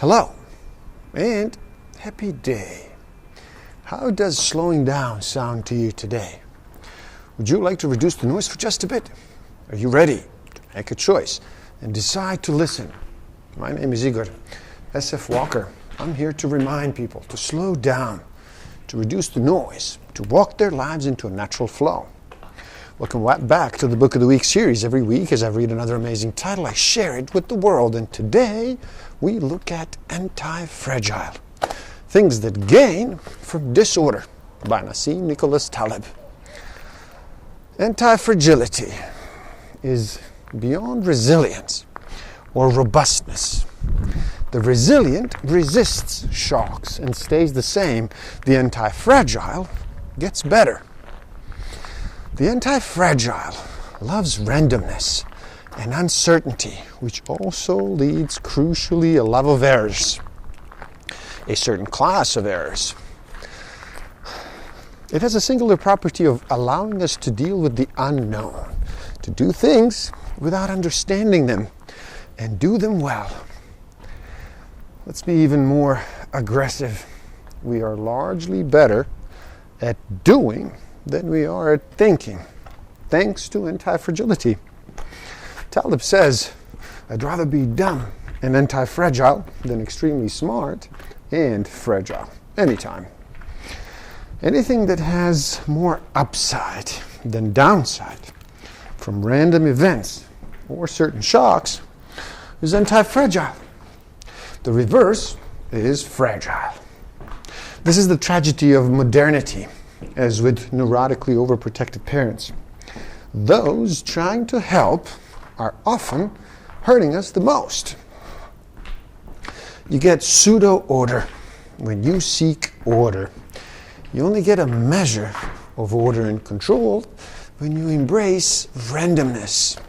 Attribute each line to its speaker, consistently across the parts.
Speaker 1: Hello, and happy day. How does slowing down sound to you today? Would you like to reduce the noise for just a bit? Are you ready to make a choice and decide to listen? My name is Igor S.F. Walker. I'm here to remind people to slow down, to reduce the noise, to walk their lives into a natural flow. Welcome back to the Book of the Week series. Every week as I read another amazing title, I share it with the world. And today we look at Antifragile, Things That Gain from Disorder by Nassim Taleb. Antifragility is beyond resilience or robustness. The resilient resists shocks and stays the same. The antifragile gets better. The antifragile loves randomness and uncertainty, which also leads, crucially, a love of errors, a certain class of errors. It has a singular property of allowing us to deal with the unknown, to do things without understanding them and do them well. Let's be even more aggressive. We are largely better at doing than we are at thinking, thanks to antifragility. Taleb says, I'd rather be dumb and antifragile than extremely smart and fragile, anytime. Anything that has more upside than downside from random events or certain shocks is antifragile. The reverse is fragile. This is the tragedy of modernity, as with neurotically overprotected parents. Those trying to help are often hurting us the most. You get pseudo-order when you seek order. You only get a measure of order and control when you embrace randomness.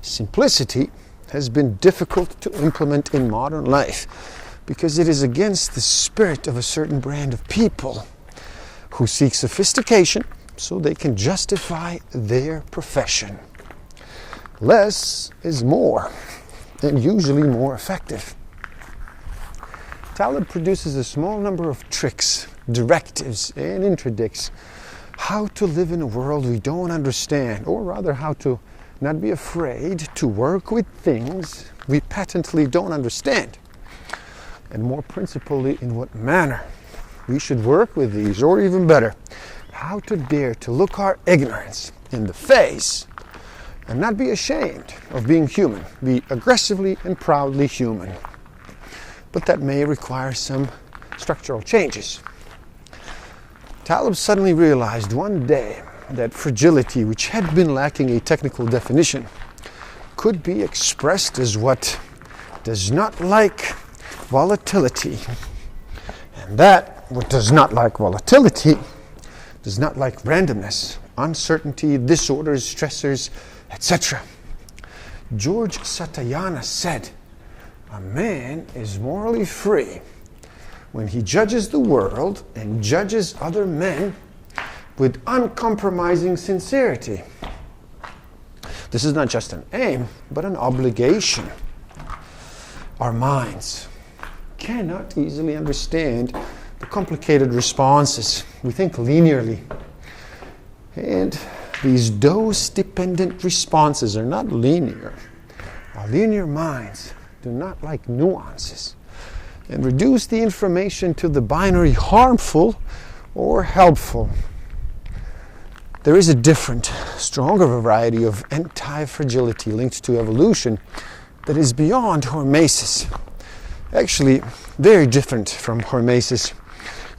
Speaker 1: Simplicity has been difficult to implement in modern life because it is against the spirit of a certain brand of people who seek sophistication so they can justify their profession. Less is more, and usually more effective. Taleb produces a small number of tricks, directives, and interdicts how to live in a world we don't understand, or rather how to not be afraid to work with things we patently don't understand, and more principally, in what manner we should work with these, or even better, how to dare to look our ignorance in the face and not be ashamed of being human, be aggressively and proudly human. But that may require some structural changes. Taleb suddenly realized one day that fragility, which had been lacking a technical definition, could be expressed as what does not like volatility, and that what does not like volatility does not like randomness, uncertainty, disorders, stressors, etc. George Satayana said, a man is morally free when he judges the world and judges other men with uncompromising sincerity. This is not just an aim, but an obligation. Our minds cannot easily understand the complicated responses. We think linearly. And these dose-dependent responses are not linear. Our linear minds do not like nuances and reduce the information to the binary harmful or helpful. There is a different, stronger variety of anti-fragility linked to evolution that is beyond hormesis. Actually, very different from hormesis.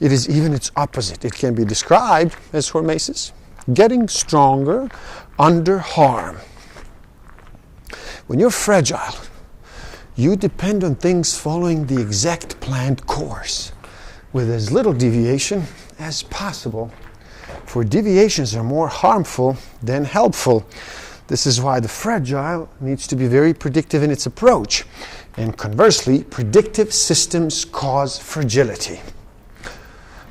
Speaker 1: It is even its opposite. It can be described as hormesis, getting stronger under harm. When you're fragile, you depend on things following the exact planned course with as little deviation as possible. For deviations are more harmful than helpful. This is why the fragile needs to be very predictive in its approach. And conversely, predictive systems cause fragility.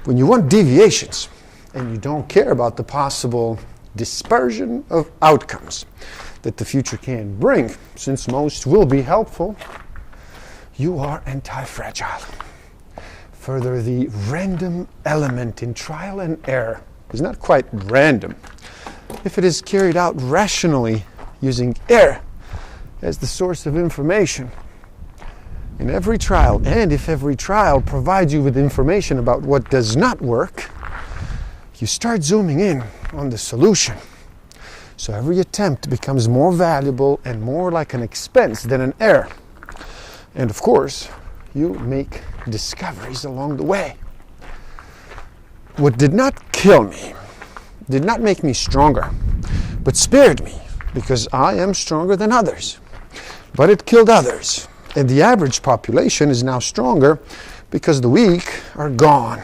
Speaker 1: When you want deviations and you don't care about the possible dispersion of outcomes that the future can bring, since most will be helpful, you are anti-fragile. Further, the random element in trial and error is not quite random if it is carried out rationally using error as the source of information. In every trial, and if every trial provides you with information about what does not work, you start zooming in on the solution. So every attempt becomes more valuable and more like an expense than an error. And of course, you make discoveries along the way. What did not kill me, did not make me stronger, but spared me because I am stronger than others. But it killed others, and the average population is now stronger because the weak are gone.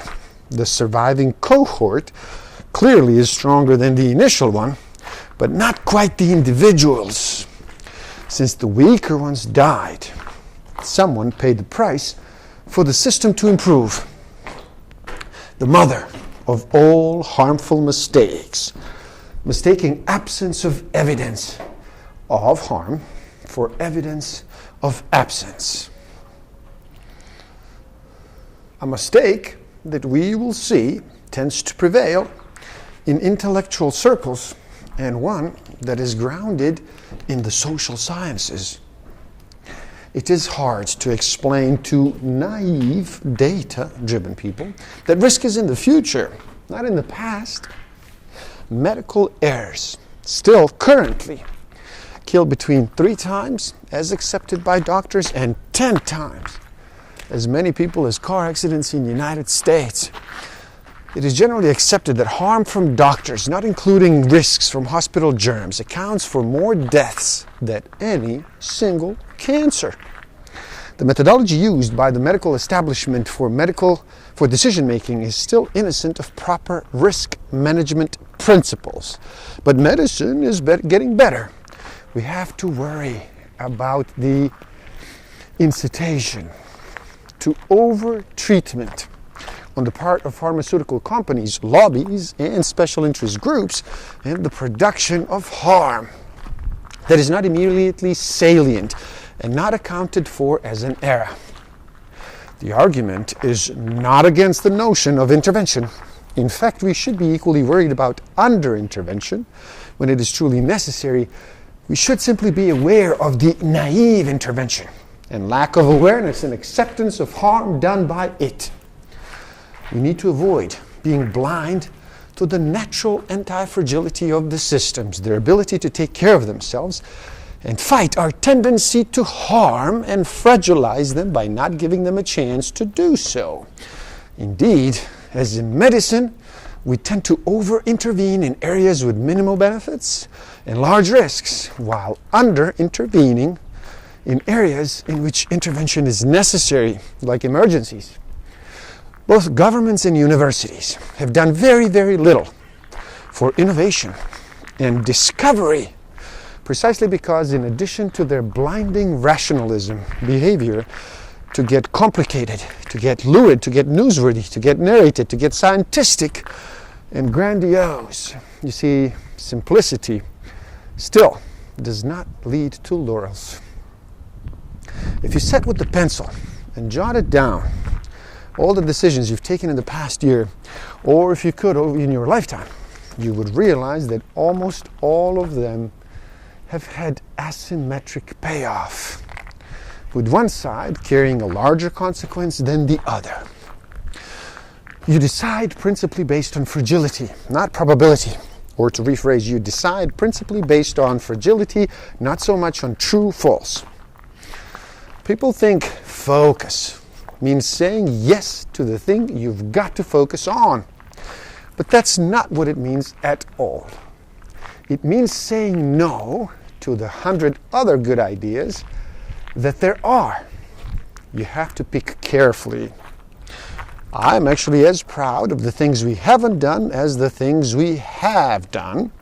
Speaker 1: The surviving cohort clearly is stronger than the initial one, but not quite the individuals. Since the weaker ones died, someone paid the price for the system to improve. The mother of all harmful mistakes, mistaking absence of evidence of harm for evidence of absence. A mistake that we will see tends to prevail in intellectual circles, and one that is grounded in the social sciences. It is hard to explain to naive, data-driven people that risk is in the future, not in the past. Medical errors still currently kill between 3 times as accepted by doctors and 10 times as many people as car accidents in the United States. It is generally accepted that harm from doctors, not including risks from hospital germs, accounts for more deaths than any single cancer. The methodology used by the medical establishment for decision making is still innocent of proper risk management principles. But medicine is getting better. We have to worry about the incitation to over-treatment on the part of pharmaceutical companies, lobbies, and special interest groups, and the production of harm that is not immediately salient and not accounted for as an error. The argument is not against the notion of intervention. In fact, we should be equally worried about under-intervention when it is truly necessary. We should simply be aware of the naive intervention and lack of awareness and acceptance of harm done by it. We need to avoid being blind to the natural anti-fragility of the systems, their ability to take care of themselves, and fight our tendency to harm and fragilize them by not giving them a chance to do so. Indeed, as in medicine, we tend to over-intervene in areas with minimal benefits and large risks, while under-intervening in areas in which intervention is necessary, like emergencies. Both governments and universities have done very, very little for innovation and discovery, precisely because in addition to their blinding rationalism behavior to get complicated, to get lurid, to get newsworthy, to get narrated, to get scientific and grandiose, you see, simplicity still does not lead to laurels. If you sat with the pencil and jotted down all the decisions you've taken in the past year, or if you could in your lifetime, you would realize that almost all of them have had asymmetric payoff, with one side carrying a larger consequence than the other. You decide principally based on fragility, not probability. Or to rephrase, you decide principally based on fragility, not so much on true false. People think focus means saying yes to the thing you've got to focus on. But that's not what it means at all. It means saying no to the 100 other good ideas that there are. You have to pick carefully. I'm actually as proud of the things we haven't done as the things we have done.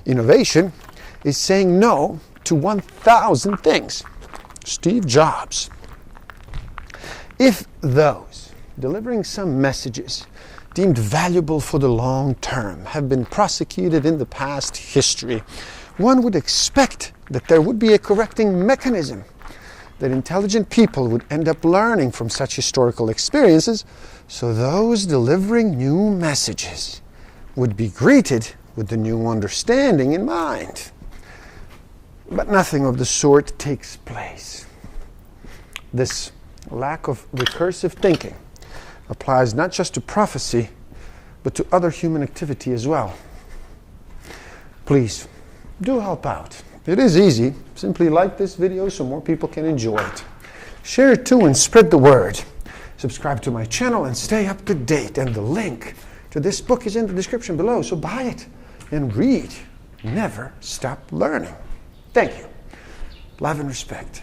Speaker 1: Innovation is saying no to 1,000 things. Steve Jobs. If those delivering some messages deemed valuable for the long term have been prosecuted in the past history, one would expect that there would be a correcting mechanism that intelligent people would end up learning from such historical experiences, so those delivering new messages would be greeted with the new understanding in mind. But nothing of the sort takes place. This lack of recursive thinking applies not just to prophecy, but to other human activity as well. Please, do help out. It is easy. Simply like this video so more people can enjoy it. Share it too and spread the word. Subscribe to my channel and stay up to date. And the link to this book is in the description below, so buy it and read. Never stop learning. Thank you. Love and respect.